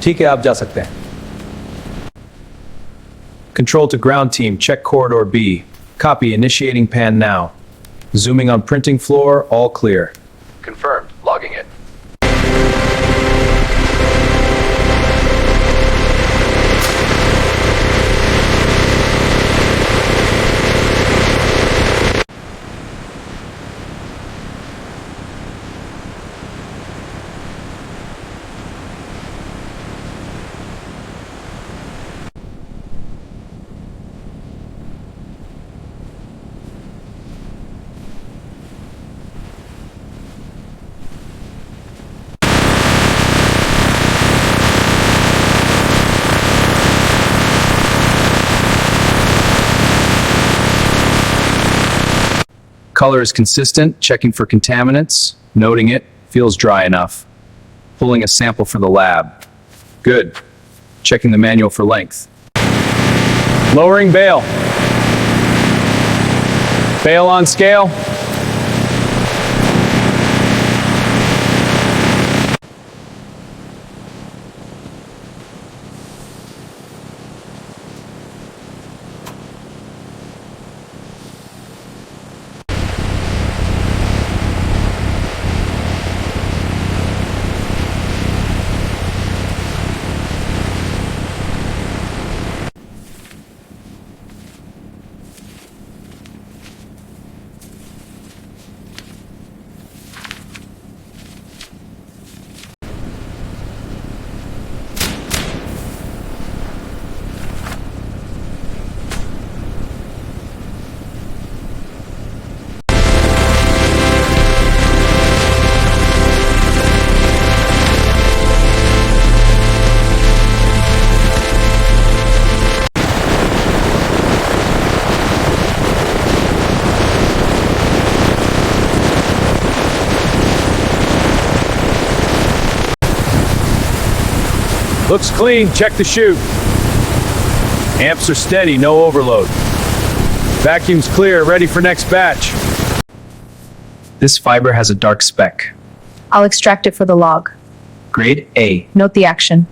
ठीक है, आप जा सकते हैं. Control to ground team, check corridor B. Copy, initiating pan now. Zooming on printing floor, all clear. Confirmed. Logging it. Color is consistent, checking for contaminants, noting it, feels dry enough. Pulling a sample for the lab. Good. Checking the manual for length. Lowering bail. Bail on scale. Looks clean, check the chute. Amps are steady, no overload. Vacuum's clear, ready for next batch. This fiber has a dark speck. I'll extract it for the log. Grade A. Note the action.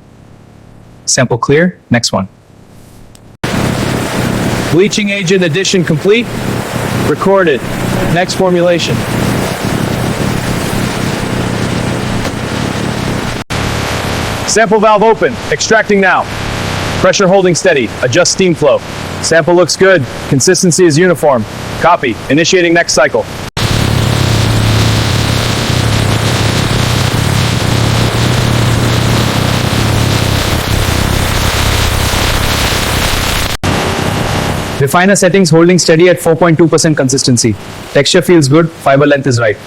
Sample clear, next one. Bleaching agent addition complete. Recorded. Next formulation. Sample valve open, extracting now. Pressure holding steady, adjust steam flow. Sample looks good, consistency is uniform. Copy, initiating next cycle. Refiner settings holding steady at 4.2% consistency. Texture feels good, fiber length is right.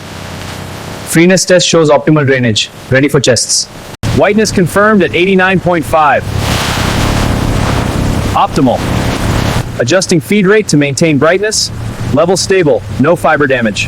Freeness test shows optimal drainage, ready for chests. Whiteness confirmed at 89.5. Optimal. Adjusting feed rate to maintain brightness. Level stable, no fiber damage.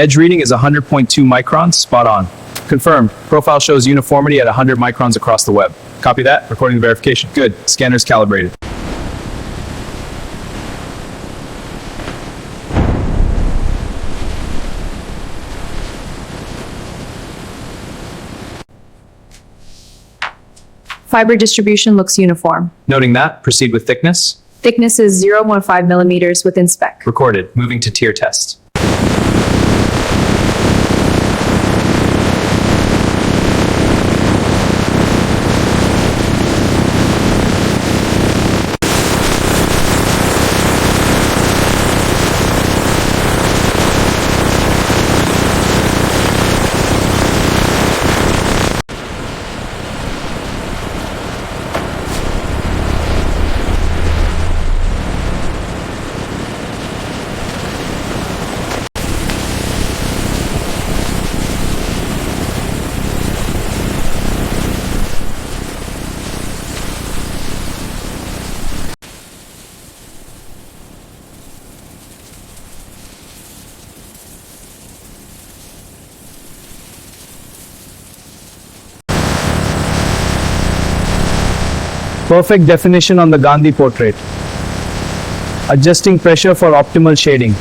Edge reading is 100.2 microns, spot on. Confirmed. Profile shows uniformity at 100 microns across the web. Copy that, recording the verification. Good. Scanner's calibrated. Fiber distribution looks uniform. Noting that, proceed with thickness. Thickness is 0.5 millimeters within spec. Recorded. Moving to tier test. Perfect definition on the Gandhi portrait. Adjusting pressure for optimal shading.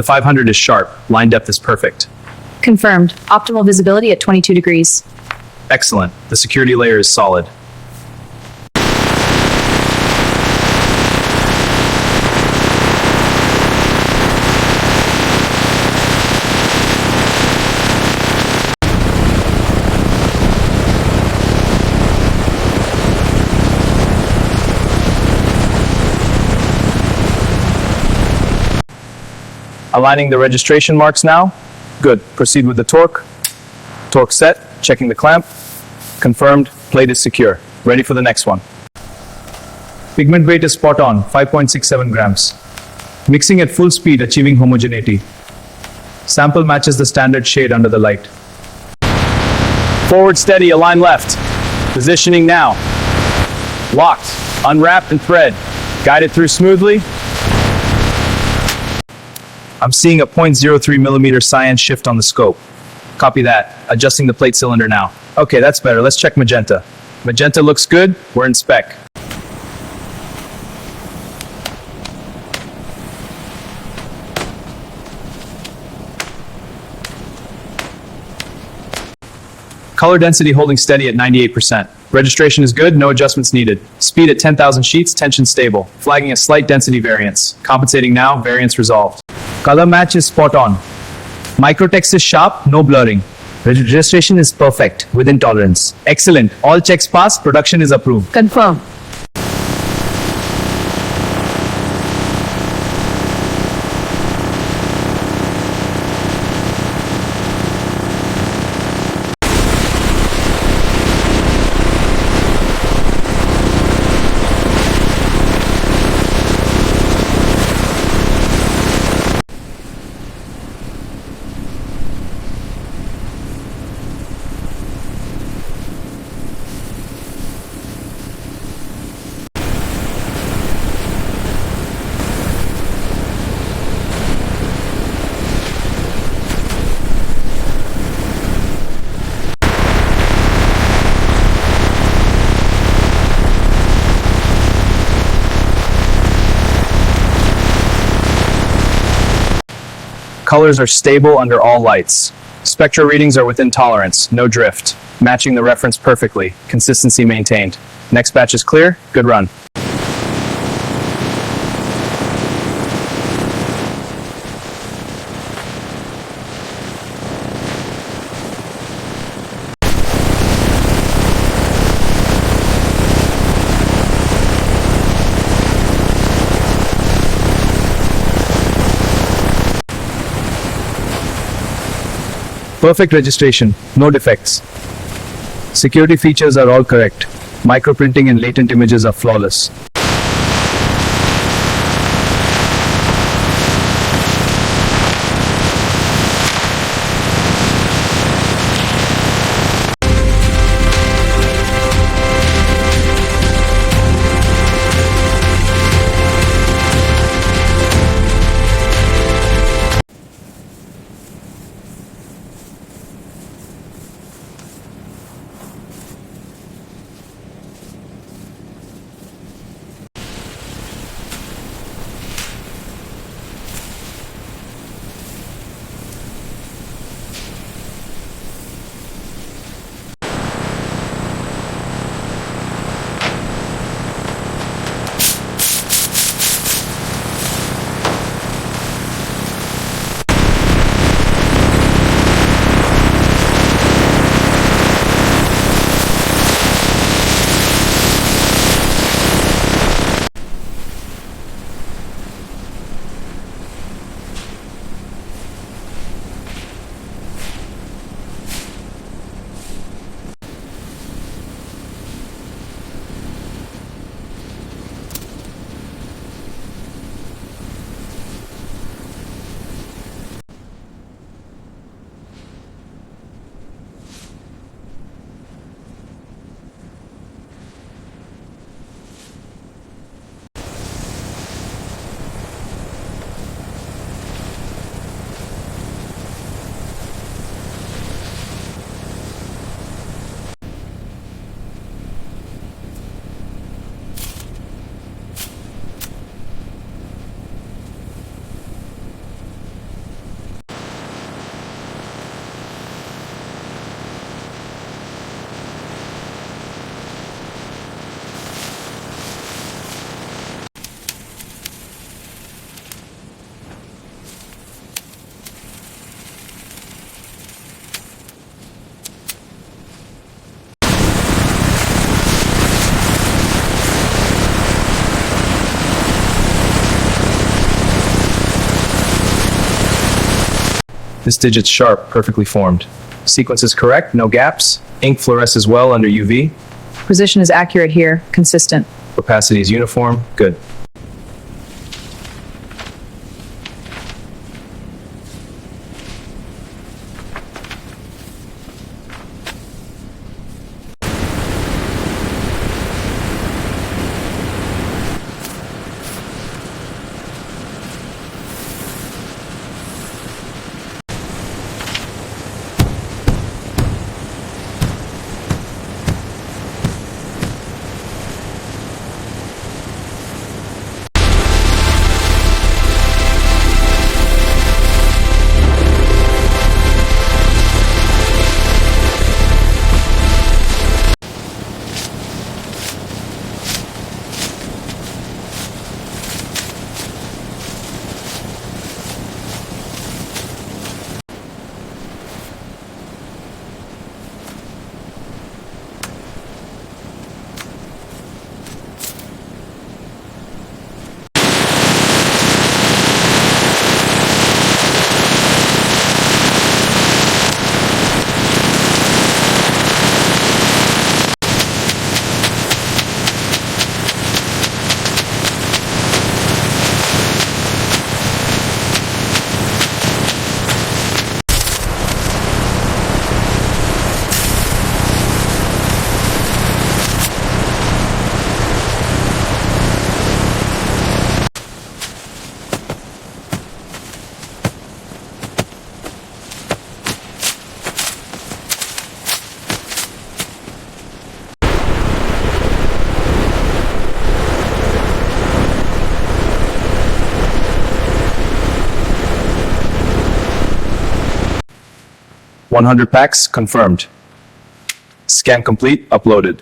The 500 is sharp. Line depth is perfect. Confirmed. Optimal visibility at 22 degrees. Excellent. The security layer is solid. Aligning the registration marks now. Good. Proceed with the torque. Torque set. Checking the clamp. Confirmed. Plate is secure. Ready for the next one. Pigment weight is spot on, 5.67 grams. Mixing at full speed, achieving homogeneity. Sample matches the standard shade under the light. Forward steady, align left. Positioning now. Locked. Unwrap and thread. Guide it through smoothly. I'm seeing a 0.03 millimeter cyan shift on the scope. Copy that. Adjusting the plate cylinder now. Okay, that's better. Let's check magenta. Magenta looks good. We're in spec. Color density holding steady at 98%. Registration is good, no adjustments needed. Speed at 10,000 sheets, tension stable. Flagging a slight density variance. Compensating now, variance resolved. Color match is spot on. Microtext is sharp, no blurring. Registration is perfect, within tolerance. Excellent. All checks passed, production is approved. Confirm. Colors are stable under all lights. Spectra readings are within tolerance, no drift. Matching the reference perfectly. Consistency maintained. Next batch is clear. Good run. Perfect registration, no defects. Security features are all correct. Microprinting and latent images are flawless. This digit's sharp, perfectly formed. Sequence is correct, no gaps. Ink fluoresces well under UV. Precision is accurate here, consistent. Opacity is uniform, good. $100 packs confirmed. Scan complete, uploaded.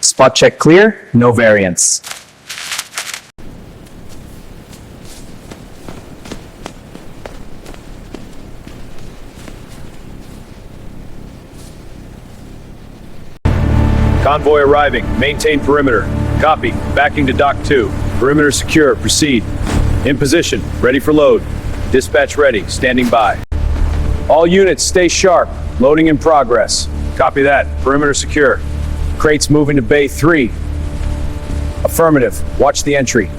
Spot check clear, no variance. Convoy arriving. Maintain perimeter. Copy. Backing to Dock 2. Perimeter secure. Proceed. In position. Ready for load. Dispatch ready. Standing by. All units stay sharp. Loading in progress. Copy that. Perimeter secure. Crates moving to Bay 3. Affirmative. Watch the entry.